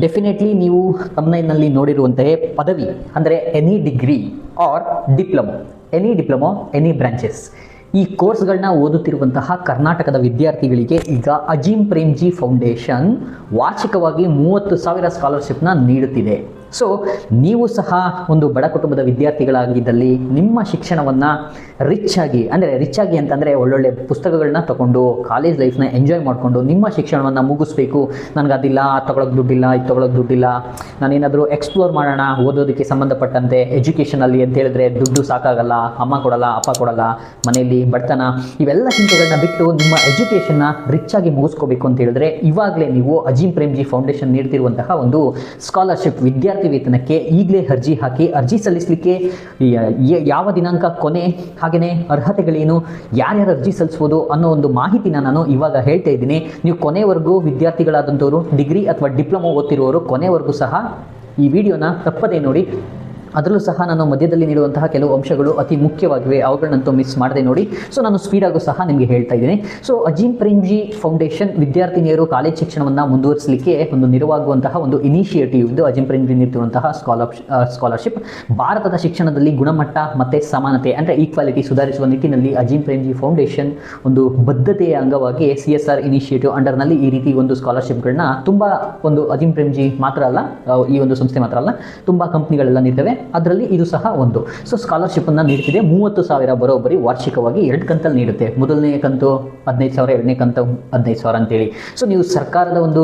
Definitely ನೀವು ತಮ್ನೈನಲ್ಲಿ ನೋಡಿರುವಂತಹ ಪದವಿ ಅಂದರೆ any degree or diploma any branches ಈ ಕೋರ್ಸ್ಗಳನ್ನ ಓದುತ್ತಿರುವಂತಹ ಕರ್ನಾಟಕದ ವಿದ್ಯಾರ್ಥಿಗಳಿಗೆ ಈಗ ಅಜೀಂ ಪ್ರೇಮ್ಜಿ ಫೌಂಡೇಶನ್ ವಾರ್ಷಿಕವಾಗಿ 30,000 ಸ್ಕಾಲರ್ಶಿಪ್ನ ನೀಡುತ್ತಿದೆ. ಸೊ ನೀವು ಸಹ ಒಂದು ಬಡ ಕುಟುಂಬದ ವಿದ್ಯಾರ್ಥಿಗಳಾಗಿದ್ದಲ್ಲಿ ನಿಮ್ಮ ಶಿಕ್ಷಣವನ್ನು ರಿಚ್ ಆಗಿ ಅಂತಂದರೆ ಒಳ್ಳೊಳ್ಳೆ ಪುಸ್ತಕಗಳನ್ನ ತಗೊಂಡು ಕಾಲೇಜ್ ಲೈಫ್ನ ಎಂಜಾಯ್ ಮಾಡಿಕೊಂಡು ನಿಮ್ಮ ಶಿಕ್ಷಣವನ್ನು ಮುಗಿಸ್ಬೇಕು. ನನಗದಿಲ್ಲ, ತೊಗೊಳಕ್ಕೆ ದುಡ್ಡಿಲ್ಲ, ಇದು ತೊಗೊಳಕ್ಕೆ ದುಡ್ಡಿಲ್ಲ, ನಾನೇನಾದರೂ ಎಕ್ಸ್ಪ್ಲೋರ್ ಮಾಡೋಣ ಓದೋದಕ್ಕೆ ಸಂಬಂಧಪಟ್ಟಂತೆ ಎಜುಕೇಷನಲ್ಲಿ ಅಂತ ಹೇಳಿದ್ರೆ ದುಡ್ಡು ಸಾಕಾಗಲ್ಲ, ಅಮ್ಮ ಕೊಡಲ್ಲ, ಅಪ್ಪ ಕೊಡಲ್ಲ, ಮನೆಯಲ್ಲಿ ಬಡತನ, ಇವೆಲ್ಲ ಚಿಂತೆಗಳನ್ನ ಬಿಟ್ಟು ನಿಮ್ಮ ಎಜುಕೇಷನ್ನ ರಿಚ್ ಆಗಿ ಮುಗಿಸ್ಕೋಬೇಕು ಅಂತ ಹೇಳಿದ್ರೆ ಇವಾಗಲೇ ನೀವು ಅಜೀಂ ಪ್ರೇಮ್ಜಿ ಫೌಂಡೇಶನ್ ನೀಡ್ತಿರುವಂತಹ ಒಂದು ಸ್ಕಾಲರ್ಶಿಪ್ ವಿದ್ಯಾರ್ಥಿ ವೇತನಕ್ಕೆ ಈಗಲೇ ಅರ್ಜಿ ಹಾಕಿ. ಅರ್ಜಿ ಸಲ್ಲಿಸಲಿಕ್ಕೆ ಯಾವ ದಿನಾಂಕ ಕೊನೆ, ಹಾಗೆಯೇ ಅರ್ಹತೆಗಳೇನು, ಯಾರ್ಯಾರು ಅರ್ಜಿ ಸಲ್ಲಿಸಬಹುದು ಅನ್ನೋ ಒಂದು ಮಾಹಿತಿನ ನಾನು ಇವಾಗ ಹೇಳ್ತಾ ಇದ್ದೀನಿ. ನೀವು ಕೊನೆವರೆಗೂ ವಿದ್ಯಾರ್ಥಿಗಳಾದಂಥವರು ಡಿಗ್ರಿ ಅಥವಾ ಡಿಪ್ಲೊಮೊ ಓದ್ತಿರುವವರು ಕೊನೆವರೆಗೂ ಸಹ ಈ ವಿಡಿಯೋನ ತಪ್ಪದೇ ನೋಡಿ. ಅದರಲ್ಲೂ ಸಹ ನಾನು ಮಧ್ಯದಲ್ಲಿ ನೀಡುವಂತಹ ಕೆಲವು ಅಂಶಗಳು ಅತಿ ಮುಖ್ಯವಾಗಿವೆ, ಅವುಗಳನ್ನಂತೂ ಮಿಸ್ ಮಾಡದೆ ನೋಡಿ. ಸೊ ನಾನು ಸ್ಪೀಡಾಗೂ ಸಹ ನಿಮಗೆ ಹೇಳ್ತಾ ಇದ್ದೀನಿ. ಸೊ ಅಜೀಂ ಪ್ರೇಮ್ಜಿ ಫೌಂಡೇಶನ್ ವಿದ್ಯಾರ್ಥಿನಿಯರು ಕಾಲೇಜ್ ಶಿಕ್ಷಣವನ್ನು ಮುಂದುವರಿಸಲಿಕ್ಕೆ ಒಂದು ನೆರವಾಗುವಂತಹ ಒಂದು ಇನಿಷಿಯೇಟಿವ್ ಇದು. ಅಜೀಂ ಪ್ರೇಮ್ಜಿ ನೀಡುತ್ತಿರುವಂತಹ ಸ್ಕಾಲರ್ಶಿಪ್ ಭಾರತದ ಶಿಕ್ಷಣದಲ್ಲಿ ಗುಣಮಟ್ಟ ಮತ್ತು ಸಮಾನತೆ ಅಂದರೆ ಈಕ್ವಾಲಿಟಿ ಸುಧಾರಿಸುವ ನಿಟ್ಟಿನಲ್ಲಿ ಅಜೀಂ ಪ್ರೇಮ್ಜಿ ಫೌಂಡೇಶನ್ ಒಂದು ಬದ್ಧತೆಯ ಅಂಗವಾಗಿ CSR ಇನಿಷಿಯೇಟಿವ್ ಅಂಡರ್ನಲ್ಲಿ ಈ ರೀತಿ ಒಂದು ಸ್ಕಾಲರ್ಶಿಪ್ಗಳನ್ನ ತುಂಬ ಒಂದು ಅಜೀಂ ಪ್ರೇಮ್ಜಿ ಮಾತ್ರ ಅಲ್ಲ, ಈ ಒಂದು ಸಂಸ್ಥೆ ಮಾತ್ರ ಅಲ್ಲ, ತುಂಬ ಕಂಪ್ನಿಗಳೆಲ್ಲ ನೀಡ್ತವೆ, ಅದರಲ್ಲಿ ಇದು ಸಹ ಒಂದು. ಸೊ ಸ್ಕಾಲರ್ಶಿಪ್ ಅನ್ನು ನೀಡ್ತಿದೆ. 30,000 ಬರೋಬ್ಬರಿ ವಾರ್ಷಿಕವಾಗಿ 2 ಕಂತಲ್ಲಿ ನೀಡುತ್ತೆ. ಮೊದಲನೇ ಕಂತು 15,000, ಎರಡನೇ ಕಂತು 15,000 ಅಂತೇಳಿ. ಸೊ ನೀವು ಸರ್ಕಾರದ ಒಂದು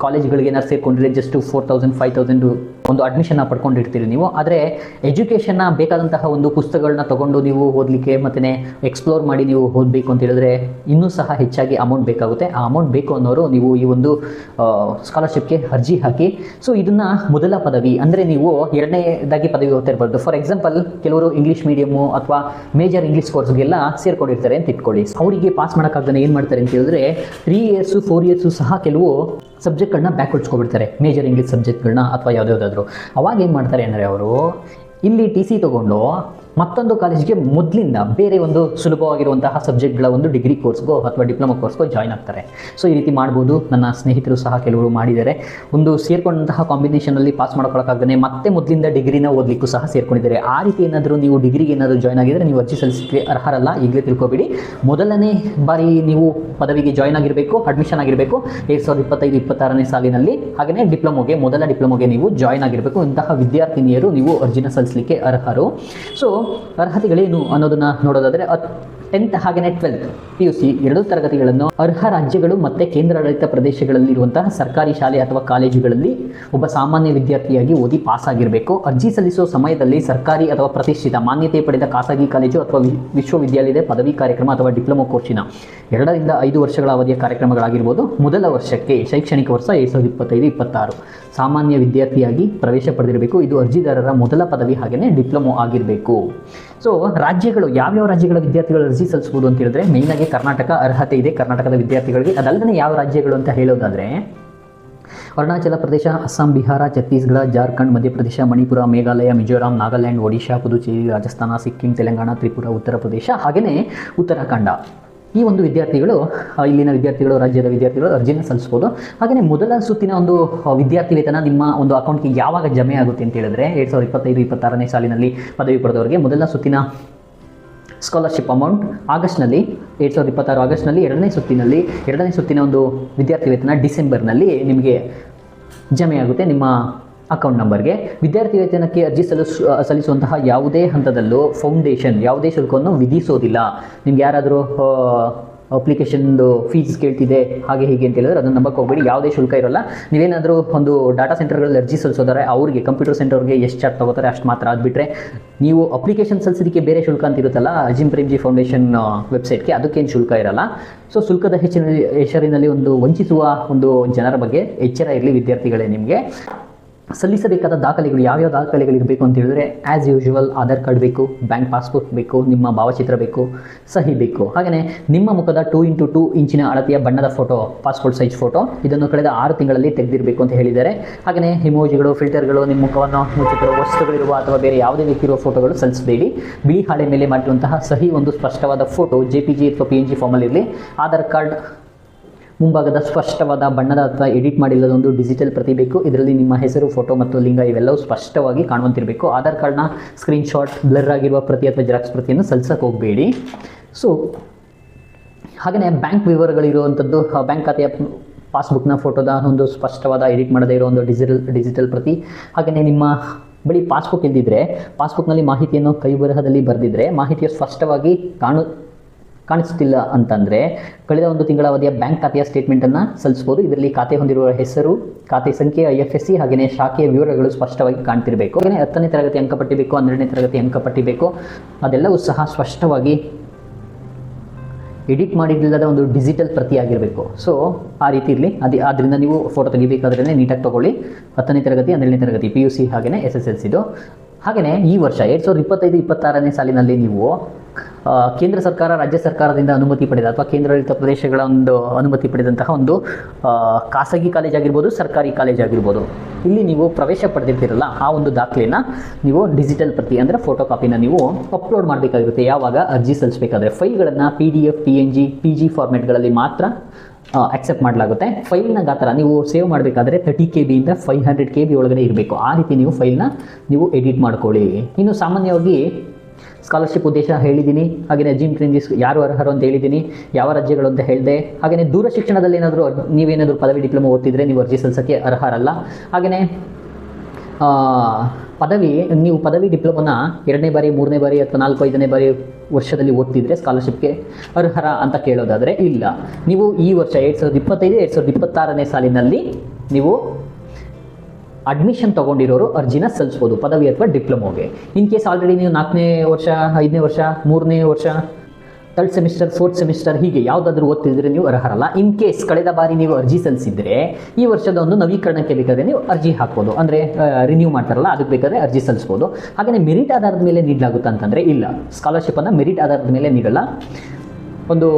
ಕಾಲೇಜ್ಗಳಿಗೆ ಏನಾದ್ರು ಸೇರ್ಕೊಂಡ್ರೆ ಜಸ್ಟ್ 4,000 5,000 ಒಂದು ಅಡ್ಮಿಷನ್ನ ಪಡ್ಕೊಂಡಿರ್ತೀರಿ ನೀವು. ಆದರೆ ಎಜುಕೇಷನ್ನ ಬೇಕಾದಂತಹ ಒಂದು ಪುಸ್ತಕಗಳನ್ನ ತಗೊಂಡು ನೀವು ಓದಲಿಕ್ಕೆ ಮತ್ತು ಎಕ್ಸ್ಪ್ಲೋರ್ ಮಾಡಿ ನೀವು ಓದಬೇಕು ಅಂತ ಹೇಳಿದ್ರೆ ಇನ್ನೂ ಸಹ ಹೆಚ್ಚಾಗಿ ಅಮೌಂಟ್ ಬೇಕಾಗುತ್ತೆ. ಆ ಅಮೌಂಟ್ ಬೇಕು ಅನ್ನೋರು ನೀವು ಈ ಒಂದು ಸ್ಕಾಲರ್ಶಿಪ್ಗೆ ಅರ್ಜಿ ಹಾಕಿ. ಸೊ ಇದನ್ನು ಮೊದಲ ಪದವಿ ಅಂದರೆ ನೀವು ಎರಡನೇದಾಗಿ ಪದವಿ ಓದ್ತಾ ಇರಬಾರ್ದು. ಫಾರ್ ಎಕ್ಸಾಂಪಲ್ ಕೆಲವರು ಇಂಗ್ಲೀಷ್ ಮೀಡಿಯಮು ಅಥವಾ ಮೇಜರ್ ಇಂಗ್ಲೀಷ್ ಕೋರ್ಸ್ಗೆಲ್ಲ ಸೇರ್ಕೊಂಡಿರ್ತಾರೆ ಅಂತ ಇಟ್ಕೊಳ್ಳಿ. ಅವರಿಗೆ ಪಾಸ್ ಮಾಡೋಕ್ಕಾಗದೇ ಏನು ಮಾಡ್ತಾರೆ ಅಂತ ಹೇಳಿದ್ರೆ 3 years 4 years ಸಹ ಕೆಲವು ಸಬ್ಜೆಕ್ಟ್ಗಳನ್ನ ಬ್ಯಾಕ್ ಹೊಡ್ಸ್ಕೊಬಿಡ್ತಾರೆ, ಮೇಜರ್ ಇಂಗ್ಲೀಷ್ ಸಬ್ಜೆಕ್ಟ್ಗಳನ್ನ ಅಥವಾ ಯಾವುದಾದ್ರು. ಅವಾಗ ಏನು ಮಾಡ್ತಾರೆ ಅಂದರೆ ಅವರು ಇಲ್ಲಿ TC ತೊಗೊಂಡು ಮತ್ತೊಂದು ಕಾಲೇಜ್ಗೆ ಮೊದಲಿಂದ ಬೇರೆ ಒಂದು ಸುಲಭವಾಗಿರುವಂತಹ ಸಬ್ಜೆಕ್ಟ್ಗಳ ಒಂದು ಡಿಗ್ರಿ ಕೋರ್ಸ್ಗೋ ಅಥವಾ ಡಿಪ್ಲೊಮಾ ಕೋರ್ಸ್ಗೋ ಜಾಯ್ನ್ ಆಗ್ತಾರೆ. ಸೊ ಈ ರೀತಿ ಮಾಡ್ಬೋದು. ನನ್ನ ಸ್ನೇಹಿತರು ಸಹ ಕೆಲವರು ಮಾಡಿದ್ದಾರೆ. ಒಂದು ಸೇರ್ಕೊಂಡಂತಹ ಕಾಂಬಿನೇಷನಲ್ಲಿ ಪಾಸ್ ಮಾಡ್ಕೊಳ್ಳೋಕ್ಕಾಗದೇ ಮತ್ತೆ ಮೊದಲಿಂದ ಡಿಗ್ರಿನ ಓದಲಿಕ್ಕೂ ಸಹ ಸೇರ್ಕೊಂಡಿದ್ದಾರೆ. ಆ ರೀತಿ ಏನಾದರೂ ನೀವು ಡಿಗ್ರಿಗೆ ಏನಾದರೂ ಜಾಯ್ನ್ ಆಗಿದರೆ ನೀವು ಅರ್ಜಿ ಸಲ್ಲಿಸಲಿಕ್ಕೆ ಅರ್ಹರಲ್ಲ, ಈಗಲೇ ತಿಳ್ಕೊಬೇಡಿ. ಮೊದಲನೇ ಬಾರಿ ನೀವು ಪದವಿಗೆ ಜಾಯ್ನ್ ಆಗಿರಬೇಕು, ಅಡ್ಮಿಷನ್ ಆಗಿರಬೇಕು 2025-26ನೇ ಸಾಲಿನಲ್ಲಿ. ಹಾಗೆಯೇ ಮೊದಲ ಡಿಪ್ಲೊಮೊಗೆ ನೀವು ಜಾಯ್ನ್ ಆಗಿರಬೇಕು. ಇಂತಹ ವಿದ್ಯಾರ್ಥಿನಿಯರು ನೀವು ಅರ್ಜಿನ ಸಲ್ಲಿಸಲಿಕ್ಕೆ ಅರ್ಹರು. ಸೊ ಅರ್ಹತೆಗಳೇನು ಅನ್ನೋದನ್ನ ನೋಡೋದಾದ್ರೆ 10th ಹಾಗೆಯೇ 12th PUC 2 ತರಗತಿಗಳನ್ನು ಅರ್ಹ ರಾಜ್ಯಗಳು ಮತ್ತು ಕೇಂದ್ರಾಡಳಿತ ಪ್ರದೇಶಗಳಲ್ಲಿರುವಂತಹ ಸರ್ಕಾರಿ ಶಾಲೆ ಅಥವಾ ಕಾಲೇಜುಗಳಲ್ಲಿ ಒಬ್ಬ ಸಾಮಾನ್ಯ ವಿದ್ಯಾರ್ಥಿಯಾಗಿ ಓದಿ ಪಾಸ್ ಆಗಿರಬೇಕು. ಅರ್ಜಿ ಸಲ್ಲಿಸುವ ಸಮಯದಲ್ಲಿ ಸರ್ಕಾರಿ ಅಥವಾ ಪ್ರತಿಷ್ಠಿತ ಮಾನ್ಯತೆ ಪಡೆದ ಖಾಸಗಿ ಕಾಲೇಜು ಅಥವಾ ವಿಶ್ವವಿದ್ಯಾಲಯದ ಪದವಿ ಕಾರ್ಯಕ್ರಮ ಅಥವಾ ಡಿಪ್ಲೊಮಾ ಕೋರ್ಸಿನ 2 ರಿಂದ 5 ವರ್ಷಗಳ ಅವಧಿಯ ಕಾರ್ಯಕ್ರಮಗಳಾಗಿರ್ಬೋದು. ಮೊದಲ ವರ್ಷಕ್ಕೆ ಶೈಕ್ಷಣಿಕ ವರ್ಷ 2025-26 ಸಾಮಾನ್ಯ ವಿದ್ಯಾರ್ಥಿಯಾಗಿ ಪ್ರವೇಶ ಪಡೆದಿರಬೇಕು. ಇದು ಅರ್ಜಿದಾರರ ಮೊದಲ ಪದವಿ ಹಾಗೆಯೇ ಡಿಪ್ಲೊಮೊ ಆಗಿರಬೇಕು. ಸೊ ರಾಜ್ಯಗಳು, ಯಾವ್ಯಾವ ರಾಜ್ಯಗಳ ವಿದ್ಯಾರ್ಥಿಗಳು ಅರ್ಜಿ ಸಲ್ಲಿಸಬಹುದು ಅಂತ ಹೇಳಿದ್ರೆ ಮೇಯ್ನಾಗಿ ಕರ್ನಾಟಕ ಅರ್ಹತೆ ಇದೆ ಕರ್ನಾಟಕದ ವಿದ್ಯಾರ್ಥಿಗಳಿಗೆ. ಅದಲ್ಲದೆ ಯಾವ ರಾಜ್ಯಗಳು ಅಂತ ಹೇಳೋದಾದರೆ ಅರುಣಾಚಲ ಪ್ರದೇಶ, ಅಸ್ಸಾಂ, ಬಿಹಾರ, ಛತ್ತೀಸ್ಗಢ, ಜಾರ್ಖಂಡ್, ಮಧ್ಯಪ್ರದೇಶ, ಮಣಿಪುರ, ಮೇಘಾಲಯ, ಮಿಜೋರಾಂ, ನಾಗಾಲ್ಯಾಂಡ್, ಒಡಿಶಾ, ಪುದುಚೇರಿ, ರಾಜಸ್ಥಾನ, ಸಿಕ್ಕಿಂ, ತೆಲಂಗಾಣ, ತ್ರಿಪುರ, ಉತ್ತರ ಪ್ರದೇಶ ಹಾಗೆಯೇ ಉತ್ತರಾಖಂಡ. ಈ ಒಂದು ವಿದ್ಯಾರ್ಥಿಗಳು, ಇಲ್ಲಿನ ವಿದ್ಯಾರ್ಥಿಗಳು, ರಾಜ್ಯದ ವಿದ್ಯಾರ್ಥಿಗಳು ಅರ್ಜಿನ ಸಲ್ಲಿಸ್ಬೋದು. ಹಾಗೆಯೇ ಮೊದಲ ಸುತ್ತಿನ ಒಂದು ವಿದ್ಯಾರ್ಥಿ ವೇತನ ನಿಮ್ಮ ಒಂದು ಅಕೌಂಟ್ಗೆ ಯಾವಾಗ ಜಮೆ ಆಗುತ್ತೆ ಅಂತ ಹೇಳಿದ್ರೆ 2025-26ನೇ ಸಾಲಿನಲ್ಲಿ ಪದವಿ ಪಡೆದವರಿಗೆ ಮೊದಲ ಸುತ್ತಿನ ಸ್ಕಾಲರ್ಶಿಪ್ ಅಮೌಂಟ್ ಆಗಸ್ಟ್ನಲ್ಲಿ 2026 ಆಗಸ್ಟ್ನಲ್ಲಿ, ಎರಡನೇ ಸುತ್ತಿನ ಒಂದು ವಿದ್ಯಾರ್ಥಿ ವೇತನ ಡಿಸೆಂಬರ್ನಲ್ಲಿ ನಿಮಗೆ ಜಮೆ ಆಗುತ್ತೆ ನಿಮ್ಮ ಅಕೌಂಟ್ ನಂಬರ್ಗೆ. ವಿದ್ಯಾರ್ಥಿ ವೇತನಕ್ಕೆ ಅರ್ಜಿ ಸಲ್ಲಿಸುವಂತಹ ಯಾವುದೇ ಹಂತದಲ್ಲೂ ಫೌಂಡೇಶನ್ ಯಾವುದೇ ಶುಲ್ಕವನ್ನು ವಿಧಿಸೋದಿಲ್ಲ. ನಿಮ್ಗೆ ಯಾರಾದರೂ ಅಪ್ಲಿಕೇಶನ್ದು ಫೀಸ್ ಕೇಳ್ತಿದೆ ಹಾಗೆ ಹೀಗೆ ಅಂತ ಹೇಳಿದ್ರೆ ಅದನ್ನು ನಂಬಕ್ಕೆ ಹೋಗಬೇಡಿ, ಯಾವುದೇ ಶುಲ್ಕ ಇರೋಲ್ಲ. ನೀವೇನಾದರೂ ಒಂದು ಡಾಟಾ ಸೆಂಟರ್ಗಳಲ್ಲಿ ಅರ್ಜಿ ಸಲ್ಲಿಸೋದಾರೆ ಅವ್ರಿಗೆ ಕಂಪ್ಯೂಟರ್ ಸೆಂಟರ್ಗೆ ಎಷ್ಟು ಚಾರ್ಜ್ ತಗೋತಾರೆ ಅಷ್ಟು ಮಾತ್ರ. ಅದು ಬಿಟ್ಟರೆ ನೀವು ಅಪ್ಲಿಕೇಶನ್ ಸಲ್ಲಿಸೋದಕ್ಕೆ ಬೇರೆ ಶುಲ್ಕ ಅಂತ ಇರುತ್ತಲ್ಲ ಅಜೀಂ ಪ್ರೇಮ್ಜಿ ಫೌಂಡೇಶನ್ ವೆಬ್ಸೈಟ್ಗೆ, ಅದಕ್ಕೇನು ಶುಲ್ಕ ಇರಲ್ಲ. ಸೊ ಶುಲ್ಕದ ಹೆಸರಿನಲ್ಲಿ ಒಂದು ವಂಚಿಸುವ ಒಂದು ಜನರ ಬಗ್ಗೆ ಎಚ್ಚರ ಇರಲಿ ವಿದ್ಯಾರ್ಥಿಗಳೇ. ನಿಮಗೆ ಸಲ್ಲಿಸಬೇಕಾದ ದಾಖಲೆಗಳು ಯಾವ್ಯಾವ ದಾಖಲೆಗಳಿರಬೇಕು ಅಂತ ಹೇಳಿದ್ರೆ ಆ್ಯಸ್ ಯೂಶುವಲ್ ಆಧಾರ್ ಕಾರ್ಡ್ ಬೇಕು, ಬ್ಯಾಂಕ್ ಪಾಸ್ಬುಕ್ ಬೇಕು, ನಿಮ್ಮ ಭಾವಚಿತ್ರ ಬೇಕು, ಸಹಿ ಬೇಕು. ಹಾಗೆಯೇ ನಿಮ್ಮ ಮುಖದ 2x2 ಇಂಚಿನ ಅಳತೆಯ ಬಣ್ಣದ ಫೋಟೋ, ಪಾಸ್ಪೋರ್ಟ್ ಸೈಜ್ ಫೋಟೋ, ಇದನ್ನು ಕಳೆದ 6 ತಿಂಗಳಲ್ಲಿ ತೆಗೆದಿರಬೇಕು ಅಂತ ಹೇಳಿದ್ದಾರೆ. ಹಾಗೆಯೇ ಇಮೋಜಿಗಳು, ಫಿಲ್ಟರ್ಗಳು, ನಿಮ್ಮ ಮುಖವನ್ನು ಮುಚ್ಚಿರುವ ವಸ್ತುಗಳಿರುವ ಅಥವಾ ಬೇರೆ ಯಾವುದೇ ವ್ಯಕ್ತಿ ಇರುವ ಫೋಟೋಗಳು ಸಲ್ಲಿಸಬೇಡಿ. ಬಿಳಿ ಹಾಳೆ ಮೇಲೆ ಮಾಡಿರುವಂತಹ ಸಹಿ ಒಂದು ಸ್ಪಷ್ಟವಾದ ಫೋಟೋ JPG ಅಥವಾ PNG ಫಾರ್ಮಲ್ಲಿ ಇರಲಿ. ಆಧಾರ್ ಕಾರ್ಡ್ ಮುಂಭಾಗದ ಸ್ಪಷ್ಟವಾದ ಬಣ್ಣದ ಅಥವಾ ಎಡಿಟ್ ಮಾಡಿಲ್ಲದ ಒಂದು ಡಿಜಿಟಲ್ ಪ್ರತಿ ಬೇಕು. ಇದರಲ್ಲಿ ನಿಮ್ಮ ಹೆಸರು, ಫೋಟೋ ಮತ್ತು ಲಿಂಗ ಇವೆಲ್ಲವೂ ಸ್ಪಷ್ಟವಾಗಿ ಕಾಣುವಂತಿರಬೇಕು. ಆಧಾರ್ ಕಾರ್ಡ್ನ ಸ್ಕ್ರೀನ್ಶಾಟ್, ಬ್ಲರ್ ಆಗಿರುವ ಪ್ರತಿ ಅಥವಾ ಜೆರಾಕ್ಸ್ ಪ್ರತಿಯನ್ನು ಸಲ್ಲಿಸಕ್ಕೆ ಹೋಗಬೇಡಿ. ಸೊ ಹಾಗೆಯೇ ಬ್ಯಾಂಕ್ ವಿವರಗಳಿರುವಂಥದ್ದು, ಬ್ಯಾಂಕ್ ಖಾತೆಯ ಪಾಸ್ಬುಕ್ನ ಫೋಟೋದ ಒಂದು ಸ್ಪಷ್ಟವಾದ ಎಡಿಟ್ ಮಾಡದೇ ಇರೋ ಒಂದು ಡಿಜಿಟಲ್ ಪ್ರತಿ. ಹಾಗೆಯೇ ನಿಮ್ಮ ಬಳಿ ಪಾಸ್ಬುಕ್ ಇದ್ದಿದ್ರೆ ಪಾಸ್ಬುಕ್ನಲ್ಲಿ ಮಾಹಿತಿಯನ್ನು ಕೈ ಬರಹದಲ್ಲಿ ಬರೆದಿದ್ರೆ ಮಾಹಿತಿಯು ಸ್ಪಷ್ಟವಾಗಿ ಕಾಣಿಸ್ತಿಲ್ಲ ಅಂತಂದರೆ ಕಳೆದ ಒಂದು ತಿಂಗಳ ಅವಧಿಯ ಬ್ಯಾಂಕ್ ಖಾತೆಯ ಸ್ಟೇಟ್ಮೆಂಟನ್ನು ಸಲ್ಲಿಸ್ಬೋದು. ಇದರಲ್ಲಿ ಖಾತೆ ಹೊಂದಿರುವ ಹೆಸರು, ಖಾತೆ ಸಂಖ್ಯೆ, IFSC ಹಾಗೆಯೇ ಶಾಖೆಯ ವಿವರಗಳು ಸ್ಪಷ್ಟವಾಗಿ ಕಾಣ್ತಿರಬೇಕು. ಹಾಗೆಯೇ 10ನೇ ತರಗತಿ ಅಂಕಪಟ್ಟಿ ಬೇಕು, 12ನೇ ತರಗತಿ ಅಂಕಪಟ್ಟಿ ಬೇಕು. ಅದೆಲ್ಲವೂ ಸಹ ಸ್ಪಷ್ಟವಾಗಿ ಎಡಿಟ್ ಮಾಡಿಲ್ಲದ ಒಂದು ಡಿಜಿಟಲ್ ಪ್ರತಿ ಆಗಿರಬೇಕು. ಸೊ ಆ ರೀತಿ ಇರಲಿ. ಆದ್ದರಿಂದ ನೀವು ಫೋಟೋ ತೆಗಿಬೇಕಾದ್ರೆ ನೀಟಾಗಿ ತೊಗೊಳ್ಳಿ. 10ನೇ ತರಗತಿ, 12ನೇ ತರಗತಿ, PUC ಹಾಗೆಯೇ SSLCದು. ಹಾಗೆಯೇ ಈ ವರ್ಷ 2025-26ನೇ ಸಾಲಿನಲ್ಲಿ ನೀವು ಕೇಂದ್ರ ಸರ್ಕಾರ, ರಾಜ್ಯ ಸರ್ಕಾರದಿಂದ ಅನುಮತಿ ಪಡೆದ ಅಥವಾ ಕೇಂದ್ರಾಡಳಿತ ಪ್ರದೇಶಗಳ ಒಂದು ಅನುಮತಿ ಪಡೆದಂತಹ ಒಂದು ಖಾಸಗಿ ಕಾಲೇಜ್ ಆಗಿರ್ಬೋದು, ಸರ್ಕಾರಿ ಕಾಲೇಜ್ ಆಗಿರ್ಬೋದು, ಇಲ್ಲಿ ನೀವು ಪ್ರವೇಶ ಪಡೆದಿರ್ತೀರಲ್ಲ ಆ ಒಂದು ದಾಖಲೆನ ನೀವು ಡಿಜಿಟಲ್ ಪ್ರತಿ ಅಂದರೆ ಫೋಟೋ ಕಾಪಿನ ನೀವು ಅಪ್ಲೋಡ್ ಮಾಡಬೇಕಾಗಿರುತ್ತೆ. ಯಾವಾಗ ಅರ್ಜಿ ಸಲ್ಲಿಸಬೇಕಾದ್ರೆ ಫೈಲ್ಗಳನ್ನು PDF, PNG, PG ಫಾರ್ಮೆಟ್ಗಳಲ್ಲಿ ಮಾತ್ರ ಅಕ್ಸೆಪ್ಟ್ ಮಾಡಲಾಗುತ್ತೆ. ಫೈಲ್ನ ಗಾತ್ರ ನೀವು ಸೇವ್ ಮಾಡಬೇಕಾದ್ರೆ 30 KB ಇಂದ 500 KB ಒಳಗಡೆ ಇರಬೇಕು. ಆ ರೀತಿ ನೀವು ಫೈಲ್ನ ನೀವು ಎಡಿಟ್ ಮಾಡ್ಕೊಳ್ಳಿ. ಇನ್ನು ಸಾಮಾನ್ಯವಾಗಿ ಸ್ಕಾಲರ್ಶಿಪ್ ಉದ್ದೇಶ ಹೇಳಿದ್ದೀನಿ, ಹಾಗೆಯೇ ಜಿಮ್ ಟ್ರೇಂಜಸ್ ಯಾರು ಅರ್ಹರು ಅಂತ ಹೇಳಿದ್ದೀನಿ, ಯಾವ ರಾಜ್ಯಗಳು ಅಂತ ಹೇಳಿದೆ. ಹಾಗೆಯೇ ದೂರ ಶಿಕ್ಷಣದಲ್ಲಿ ನೀವೇನಾದರೂ ಪದವಿ ಡಿಪ್ಲೊಮಾ ಓದ್ತಿದ್ರೆ ನೀವು ಅರ್ಜಿ ಸಲ್ಲಿಸೋಕ್ಕೆ ಅರ್ಹರಲ್ಲ. ಹಾಗೆಯೇ ನೀವು ಪದವಿ ಡಿಪ್ಲೊಮಾನ 2ನೇ ಬಾರಿ, 3ನೇ ಬಾರಿ ಅಥವಾ 4, 5ನೇ ಬಾರಿ ವರ್ಷದಲ್ಲಿ ಓದ್ತಿದ್ರೆ ಸ್ಕಾಲರ್ಶಿಪ್ಗೆ ಅರ್ಹರ ಅಂತ ಕೇಳೋದಾದರೆ ಇಲ್ಲ. ನೀವು ಈ ವರ್ಷ 2025-2026ನೇ ಸಾಲಿನಲ್ಲಿ ನೀವು ಅಡ್ಮಿಷನ್ ತೊಗೊಂಡಿರೋರು ಅರ್ಜಿನ ಸಲ್ಲಿಸ್ಬೋದು ಪದವಿ ಅಥವಾ ಡಿಪ್ಲೊಮೋಗೆ. ಇನ್ ಕೇಸ್ ಆಲ್ರೆಡಿ ನೀವು 4ನೇ ವರ್ಷ, 5ನೇ ವರ್ಷ, 3ನೇ ವರ್ಷ, 3rd ಸೆಮಿಸ್ಟರ್, 4th ಸೆಮಿಸ್ಟರ್ ಹೀಗೆ ಯಾವುದಾದ್ರೂ ಓದ್ತಿದ್ರೆ ನೀವು ಅರ್ಹರಲ್ಲ. ಇನ್ ಕೇಸ್ ಕಳೆದ ಬಾರಿ ನೀವು ಅರ್ಜಿ ಸಲ್ಲಿಸಿದ್ರೆ ಈ ವರ್ಷದ ಒಂದು ನವೀಕರಣಕ್ಕೆ ಬೇಕಾದರೆ ನೀವು ಅರ್ಜಿ ಹಾಕ್ಬೋದು. ಅಂದರೆ ರಿನ್ಯೂ ಮಾಡ್ತಾರಲ್ಲ ಅದಕ್ಕೆ ಬೇಕಾದರೆ ಅರ್ಜಿ ಸಲ್ಲಿಸ್ಬೋದು. ಹಾಗೆಯೇ ಮೆರಿಟ್ ಆಧಾರದ ಮೇಲೆ ನೀಡಲಾಗುತ್ತೆ ಅಂತಂದರೆ ಇಲ್ಲ, ಸ್ಕಾಲರ್ಶಿಪ್ಪನ್ನು ಮೆರಿಟ್ ಆಧಾರದ ಮೇಲೆ ನೀಡಲ್ಲ. ಒಂದು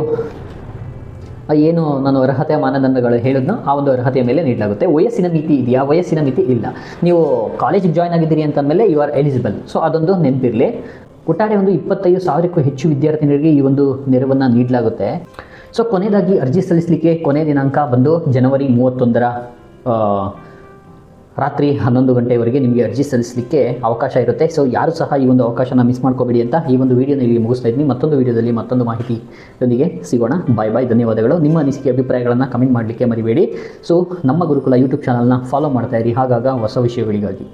ಏನು ನಾನು ಅರ್ಹತೆ ಮಾನದಂಡಗಳು ಹೇಳಿದ್ನೋ ಆ ಒಂದು ಅರ್ಹತೆಯ ಮೇಲೆ ನೀಡಲಾಗುತ್ತೆ. ವಯಸ್ಸಿನ ಮಿತಿ ಇದೆಯಾ? ವಯಸ್ಸಿನ ಮಿತಿ ಇಲ್ಲ. ನೀವು ಕಾಲೇಜಿಗೆ ಜಾಯ್ನ್ ಆಗಿದ್ದೀರಿ ಅಂತಂದಮೇಲೆ ಯು ಆರ್ ಎಲಿಜಿಬಲ್. ಸೊ ಅದೊಂದು ನೆನಪಿರಲಿ. ಒಟ್ಟಾರೆ ಒಂದು 25,000ಕ್ಕೂ ಹೆಚ್ಚು ವಿದ್ಯಾರ್ಥಿನಿಯರಿಗೆ ಈ ಒಂದು ನೆರವನ್ನು ನೀಡಲಾಗುತ್ತೆ. ಸೊ ಕೊನೆಯದಾಗಿ ಅರ್ಜಿ ಸಲ್ಲಿಸಲಿಕ್ಕೆ ಕೊನೆಯ ದಿನಾಂಕ ಬಂದು ಜನವರಿ 31ರ ರಾತ್ರಿ 11 ಗಂಟೆವರೆಗೆ ನಿಮಗೆ ಅರ್ಜಿ ಸಲ್ಲಿಸಲಿಕ್ಕೆ ಅವಕಾಶ ಇರುತ್ತೆ. ಸೊ ಯಾರು ಸಹ ಈ ಒಂದು ಅವಕಾಶನ ಮಿಸ್ ಮಾಡ್ಕೋಬೇಡಿ ಅಂತ ಈ ಒಂದು ವಿಡಿಯೋನ ಇಲ್ಲಿ ಮುಗಿಸ್ತಾ ಇದ್ದೀನಿ. ಮತ್ತೊಂದು ವಿಡಿಯೋದಲ್ಲಿ ಮತ್ತೊಂದು ಮಾಹಿತಿಯೊಂದಿಗೆ ಸಿಗೋಣ. ಬಾಯ್. ಧನ್ಯವಾದಗಳು. ನಿಮ್ಮ ಅನಿಸಿಕೆ ಅಭಿಪ್ರಾಯಗಳನ್ನು ಕಮೆಂಟ್ ಮಾಡಲಿಕ್ಕೆ ಮರಿಬೇಡಿ. ಸೊ ನಮ್ಮ ಗುರುಕುಲ ಯೂಟ್ಯೂಬ್ ಚಾನಲ್ನ ಫಾಲೋ ಮಾಡ್ತಾ ಇರಿ, ಹಾಗಾಗ ಹೊಸ ವಿಷಯಗಳಿಗಾಗಿ.